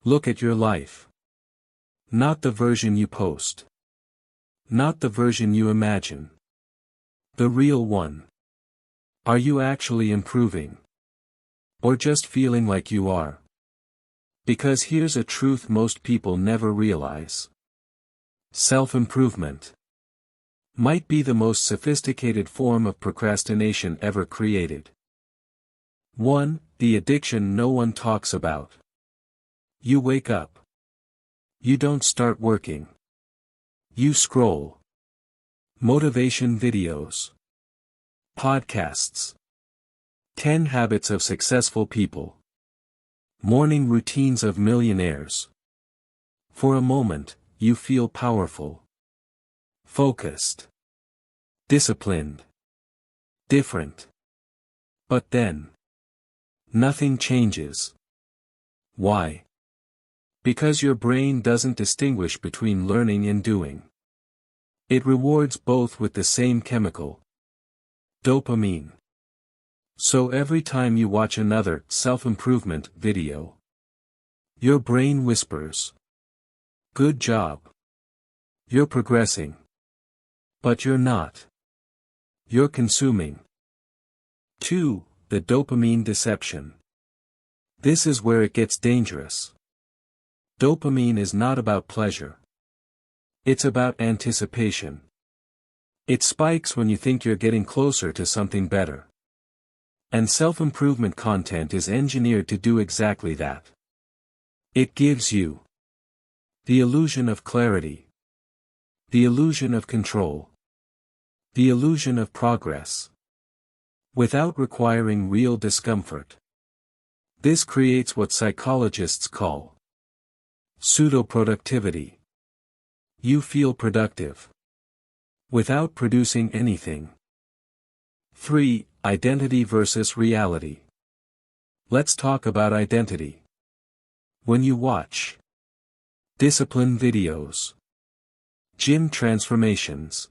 Look at your life. Not the version you post. Not the version you imagine. The real one. Are you actually improving? Or just feeling like you are? Because here's a truth most people never realize. Self-improvement might be the most sophisticated form of procrastination ever created. 1. The addiction no one talks about. You wake up. You don't start working. You scroll. Motivation videos. Podcasts. 10 Habits of Successful People. Morning routines of millionaires. For a moment, you feel powerful. Focused. Disciplined. Different. But then, nothing changes. Why? Because your brain doesn't distinguish between learning and doing. It rewards both with the same chemical. Dopamine. So every time you watch another self-improvement video, your brain whispers, "Good job. You're progressing." But you're not. You're consuming. 2. The dopamine deception. This is where it gets dangerous. Dopamine is not about pleasure. It's about anticipation. It spikes when you think you're getting closer to something better. And self-improvement content is engineered to do exactly that. It gives you the illusion of clarity, the illusion of control, the illusion of progress, without requiring real discomfort. This creates what psychologists call pseudo-productivity. You feel productive without producing anything. 3. Identity versus reality. Let's talk about identity. When you watch discipline videos, gym transformations,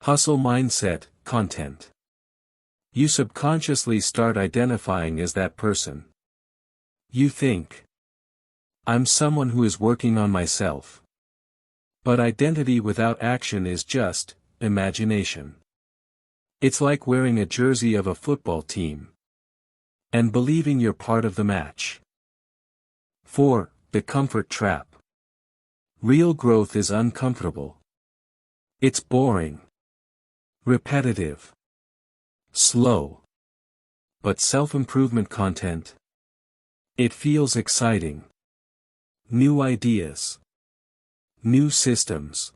hustle mindset content, you subconsciously start identifying as that person. You think, "I'm someone who is working on myself." But identity without action is just imagination. It's like wearing a jersey of a football team and believing you're part of the match. 4. The comfort trap. Real growth is uncomfortable. It's boring, repetitive, slow. But self-improvement content, it feels exciting. New ideas, new systems,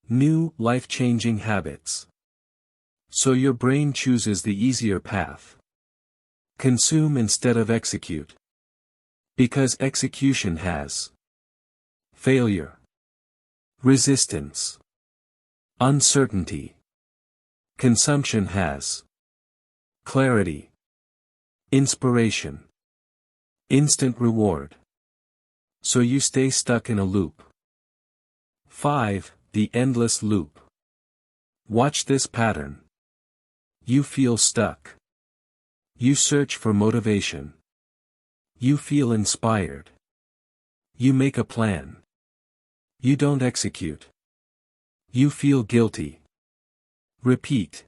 new life-changing habits. So your brain chooses the easier path. Consume instead of execute. Because execution has failure, resistance, uncertainty. Consumption has clarity, inspiration, instant reward. So you stay stuck in a loop. 5. The endless loop. Watch this pattern. You feel stuck. You search for motivation. You feel inspired. You make a plan. You don't execute. You feel guilty. Repeat.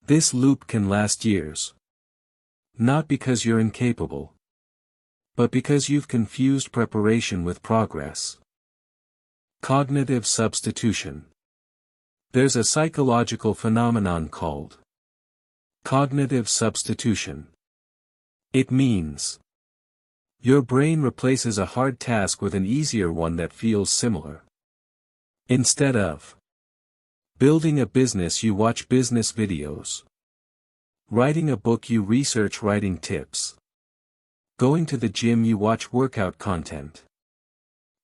This loop can last years. Not because you're incapable, but because you've confused preparation with progress. Cognitive substitution. There's a psychological phenomenon called cognitive substitution. It means your brain replaces a hard task with an easier one that feels similar. Instead of building a business, you watch business videos. Writing a book, you research writing tips. Going to the gym, you watch workout content.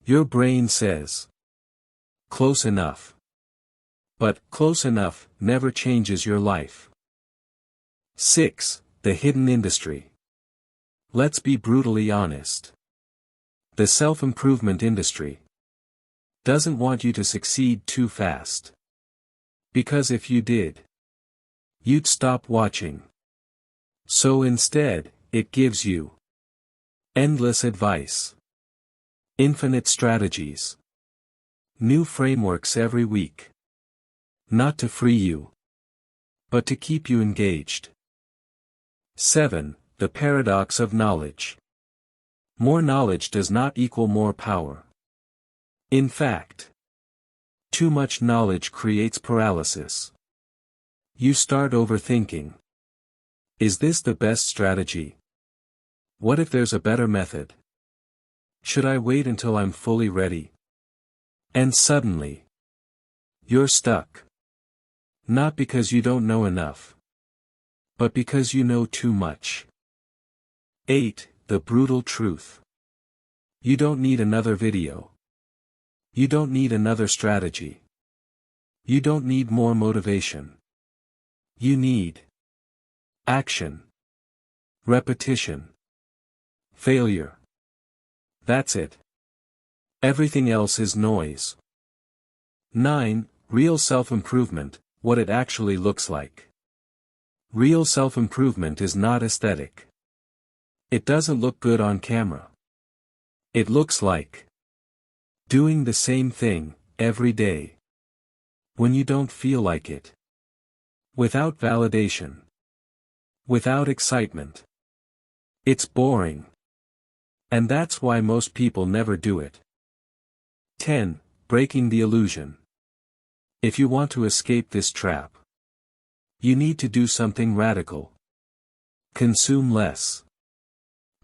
Your brain says, "Close enough." But close enough never changes your life. 6. The hidden industry. Let's be brutally honest. The self-improvement industry doesn't want you to succeed too fast. Because if you did, you'd stop watching. So instead, it gives you Endless advice. Infinite strategies. New frameworks every week. Not to free you, but to keep you engaged. 7. The paradox of knowledge. More knowledge does not equal more power. In fact, too much knowledge creates paralysis. You start overthinking. Is this the best strategy? What if there's a better method? Should I wait until I'm fully ready? And suddenly, you're stuck. Not because you don't know enough, but because you know too much. 8. The brutal truth. You don't need another video. You don't need another strategy. You don't need more motivation. You need action, repetition, failure. That's it. Everything else is noise. 9. Real self-improvement, what it actually looks like. Real self-improvement is not aesthetic. It doesn't look good on camera. It looks like doing the same thing, every day. When you don't feel like it. Without validation. Without excitement. It's boring. And that's why most people never do it. 10. Breaking the illusion. If you want to escape this trap, you need to do something radical. Consume less.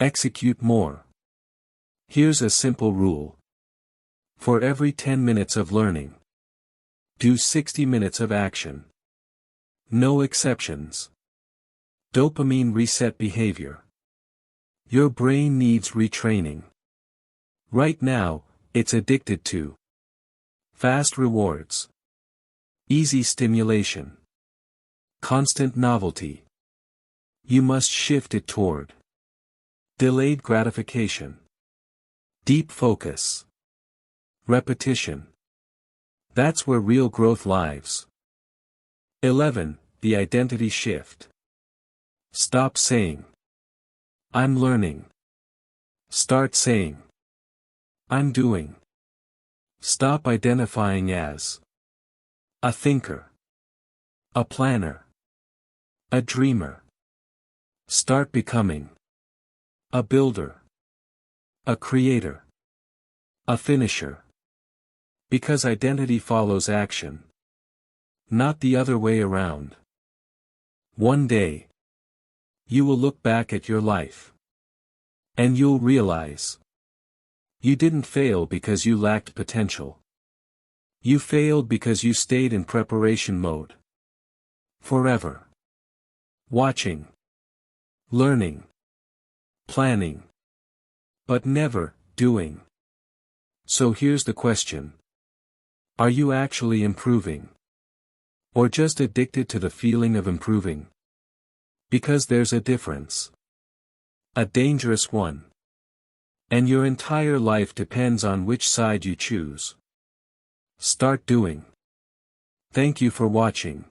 Execute more. Here's a simple rule. For every 10 minutes of learning, do 60 minutes of action. No exceptions. Dopamine reset behavior. Your brain needs retraining. Right now, it's addicted to fast rewards, easy stimulation, constant novelty. You must shift it toward delayed gratification, deep focus, repetition. That's where real growth lives. 11. The identity shift. Stop saying, I'm learning. Start saying, I'm doing. Stop identifying as a thinker, a planner, a dreamer. Start becoming a builder, a creator, a finisher. Because identity follows action, not the other way around. One day, you will look back at your life, and you'll realize you didn't fail because you lacked potential. You failed because you stayed in preparation mode. Forever. Watching. Learning. Planning. But never doing. So here's the question. Are you actually improving? Or just addicted to the feeling of improving? Because there's a difference. A dangerous one. And your entire life depends on which side you choose. Start doing. Thank you for watching.